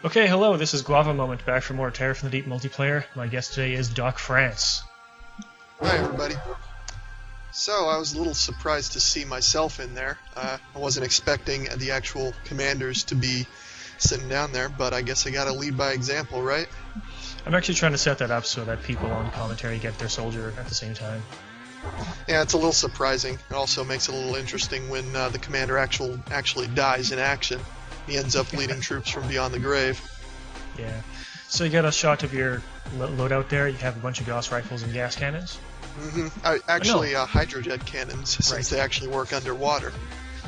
Okay, hello, this is GuavaMoment back for more Terror from the Deep multiplayer. My guest today is DocFrance. Hi everybody. So I was a little surprised to see myself in there. I wasn't expecting the actual commanders to be sitting down there, but I guess I gotta lead by example, right? I'm actually trying to set that up so that people on commentary get their soldier at the same time. Yeah, it's a little surprising. It also makes it a little interesting when the commander actually dies in action. He ends up leading troops from beyond the grave. Yeah. So you got a shot of your loadout there. You have a bunch of Gauss rifles and gas cannons. Hydrojet cannons, since Right. they actually work underwater.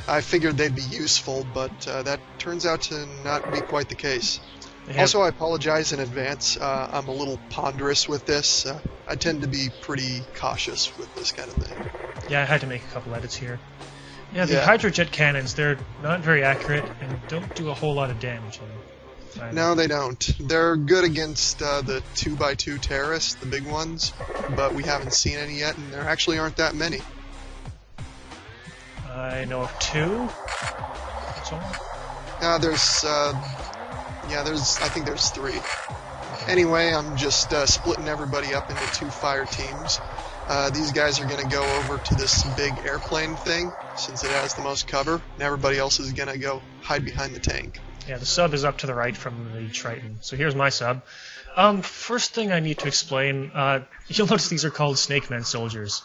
I figured they'd be useful, but that turns out to not be quite the case. Also, I apologize in advance. I'm a little ponderous with this. I tend to be pretty cautious with this kind of thing. Yeah, I had to make a couple edits here. Yeah, the hydrojet cannons, they're not very accurate and don't do a whole lot of damage. No, they don't. They're good against the 2x2 terrorists, the big ones, but we haven't seen any yet, and there actually aren't that many. I know of two. So? I think there's three. Anyway, I'm just splitting everybody up into two fire teams. These guys are going to go over to this big airplane thing, since it has the most cover, and everybody else is going to go hide behind the tank. Yeah, the sub is up to the right from the Triton. So here's my sub. First thing I need to explain, you'll notice these are called Snakemen soldiers.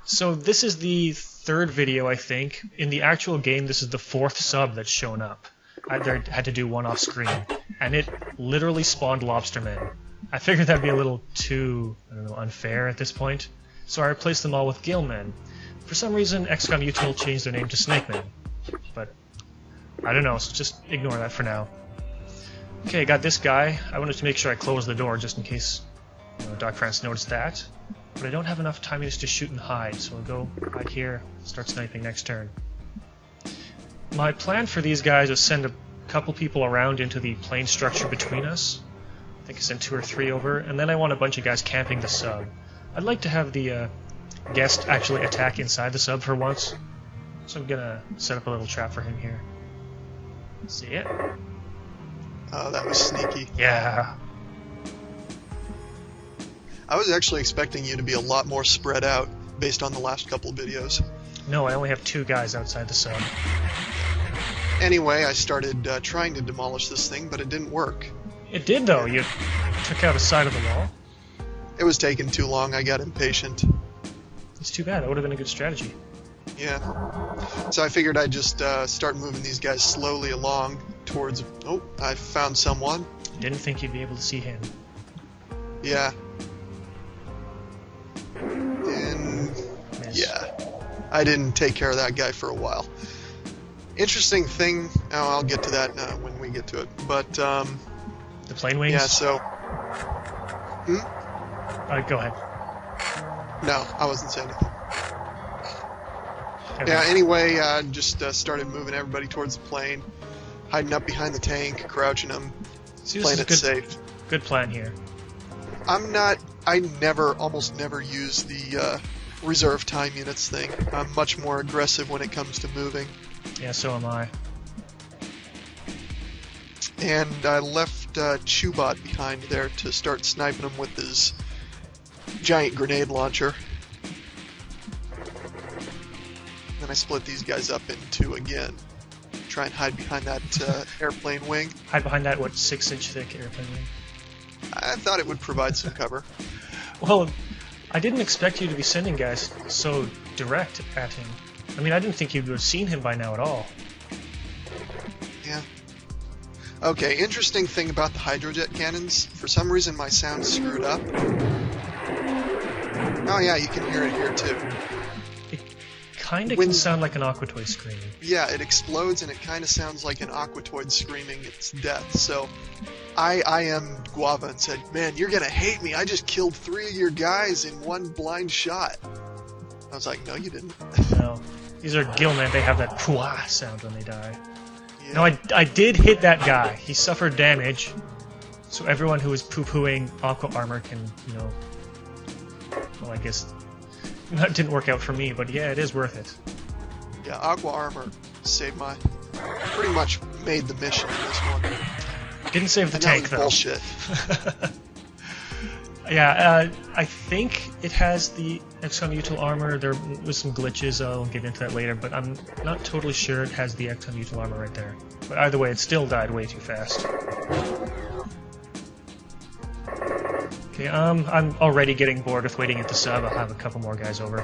So this is the third video, I think. In the actual game, this is the fourth sub that's shown up. I had to do one off screen, and it literally spawned Lobstermen. I figured that'd be a little too, unfair at this point. So I replaced them all with Gillmen. For some reason, XCOM Util changed their name to Snakemen. But I don't know, so just ignore that for now. Okay, I got this guy. I wanted to make sure I closed the door just in case DocFrance noticed that. But I don't have enough time to shoot and hide, so I'll go right here, start sniping next turn. My plan for these guys is send a couple people around into the plane structure between us. I think I sent 2 or 3 over, and then I want a bunch of guys camping the sub. I'd like to have the guest actually attack inside the sub for once, so I'm gonna set up a little trap for him here. See it? Oh, that was sneaky. Yeah. I was actually expecting you to be a lot more spread out, based on the last couple of videos. No, I only have 2 guys outside the sub. Anyway, I started trying to demolish this thing, but it didn't work. It did, though. You took out a side of the wall. It was taking too long. I got impatient. It's too bad. That would have been a good strategy. Yeah. So I figured I'd just start moving these guys slowly along towards... Oh, I found someone. Didn't think you'd be able to see him. Yeah. And... Miss. Yeah. I didn't take care of that guy for a while. Interesting thing... Oh, I'll get to that when we get to it. But, The plane wings? yeah, so... Go ahead. No, I wasn't saying anything. Okay. Yeah, anyway, just started moving everybody towards the plane, hiding up behind the tank, crouching them, See, this playing is it good, safe. good plan here. I almost never use the reserve time units thing. I'm much more aggressive when it comes to moving. Yeah, so am I. And I left Chewbot behind there to start sniping him with his giant grenade launcher. Then I split these guys up in 2 again. Try and hide behind that airplane wing. Hide behind that, 6-inch thick airplane wing? I thought it would provide some cover. Well, I didn't expect you to be sending guys so direct at him. I mean, I didn't think you would have seen him by now at all. Yeah. Okay, interesting thing about the hydrojet cannons. For some reason my sound's screwed up. Oh yeah, you can hear it here too. It kind of can sound like an Aquatoid screaming. Yeah, it explodes and it kind of sounds like an Aquatoid screaming its death. So I am Guava and said, man, you're gonna hate me. I just killed 3 of your guys in one blind shot. I was like, no, you didn't. No. These are Gillmen. They have that pwah sound when they die. Yeah. No, I did hit that guy. He suffered damage. So everyone who is poo-pooing Aqua Armor can, well, I guess that didn't work out for me, but yeah, it is worth it. Yeah, Aqua Armor saved pretty much made the mission in this one. Didn't save the And tank, that was bullshit. Yeah, I think it has the XCOM util armor. There was some glitches, I'll get into that later, but I'm not totally sure it has the XCOM util armor right there. But either way, it still died way too fast. Okay, I'm already getting bored with waiting at the sub. I'll have a couple more guys over.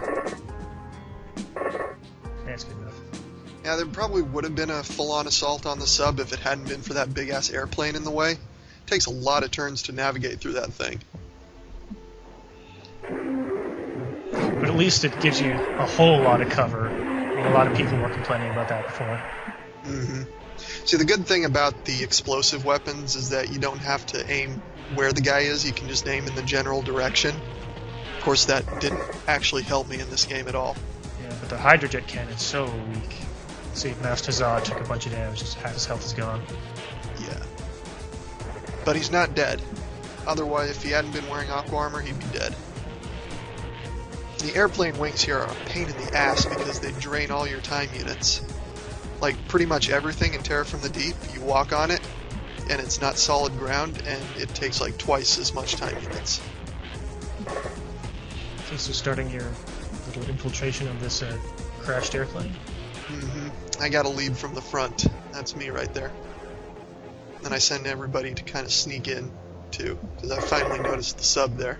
That's good enough. Yeah, there probably would have been a full-on assault on the sub if it hadn't been for that big-ass airplane in the way. It takes a lot of turns to navigate through that thing. But at least it gives you a whole lot of cover. I mean, a lot of people were complaining about that before. Mm-hmm. See, the good thing about the explosive weapons is that you don't have to aim where the guy is. You can just aim in the general direction. Of course, that didn't actually help me in this game at all. Yeah, but the hydrojet cannon's so weak. See, Master Zod took a bunch of damage, just half his health is gone. Yeah. But he's not dead. Otherwise, if he hadn't been wearing aqua armor, he'd be dead. The airplane wings here are a pain in the ass because they drain all your time units. Like, pretty much everything in Terror from the Deep, you walk on it, and it's not solid ground, and it takes like twice as much time units. Okay, so starting your little infiltration of this crashed airplane. Mm-hmm. I got a lead from the front. That's me right there. Then I send everybody to kind of sneak in, too, because I finally noticed the sub there.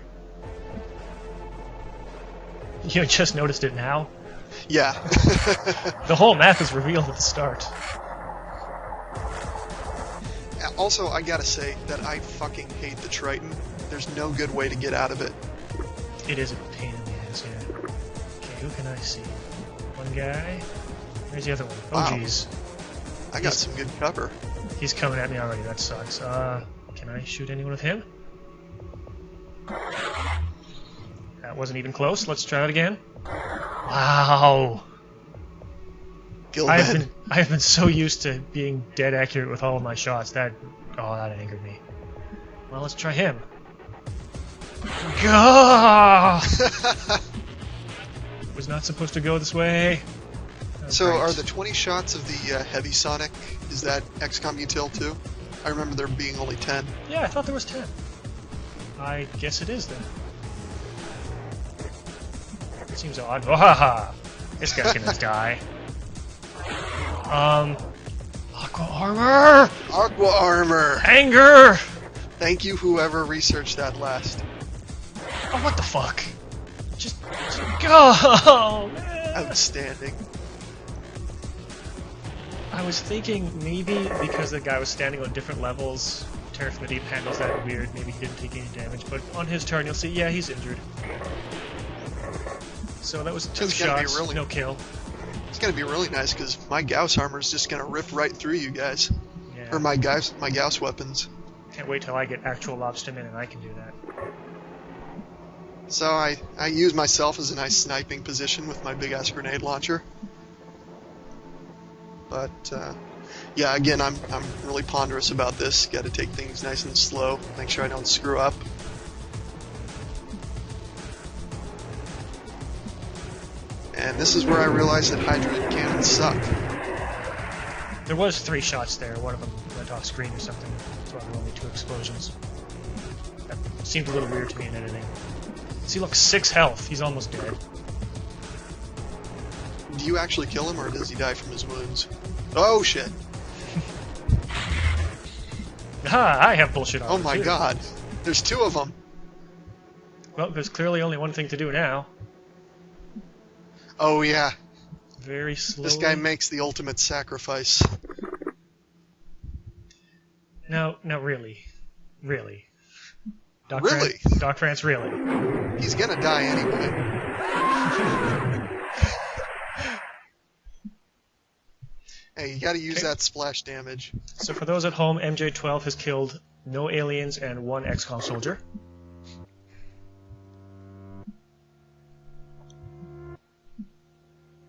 You just noticed it now? Yeah. The whole map is revealed at the start. Also, I gotta say that I fucking hate the Triton. There's no good way to get out of it. It is a pain in the ass, yeah. Okay, who can I see? One guy? Where's the other one? Oh, jeez. I got some good cover. He's coming at me already, that sucks. Can I shoot anyone with him? That wasn't even close. Let's try it again. Wow. I have been so used to being dead accurate with all of my shots that angered me. Well, let's try him. Gah! Was not supposed to go this way. So great. Are the 20 shots of the heavy sonic, is that XCOM util too? I remember there being only 10. Yeah, I thought there was 10. I guess it is then. It seems odd. Oh, haha! This guy's gonna die. Aqua armor! Aqua armor! Anger! Thank you, whoever researched that last. Oh, what the fuck? Just go, man! Outstanding. I was thinking maybe because the guy was standing on different levels, Terror from the Deep handles that weird, maybe he didn't take any damage, but on his turn you'll see, yeah, he's injured. So that was 2 shots, no kill. It's gonna be really nice because my Gauss armor is just gonna rip right through you guys. Yeah. Or my Gauss weapons. Can't wait till I get actual Lobstermen and I can do that. So I use myself as a nice sniping position with my big ass grenade launcher. But yeah, again, I'm really ponderous about this. Got to take things nice and slow. Make sure I don't screw up. And this is where I realized that hydrogen cannons suck. There was 3 shots there. One of them went off screen or something. So there were only 2 explosions. That seemed a little weird to me in editing. See, look, 6 health. He's almost dead. Do you actually kill him, or does he die from his wounds? Oh shit! Ah, I have bullshit armor. Oh my god! There's 2 of them. Well, there's clearly only one thing to do now. Oh yeah. Very slowly. This guy makes the ultimate sacrifice. No, really. Really. Really? DocFrance, really. He's gonna die anyway. Hey, you gotta use that splash damage. So for those at home, MJ12 has killed no aliens and 1 XCOM soldier.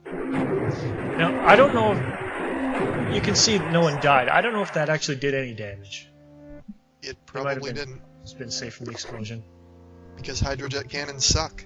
Now, I don't know if... You can see no one died. I don't know if that actually did any damage. It probably didn't. It's been safe from the explosion. Because hydrojet cannons suck.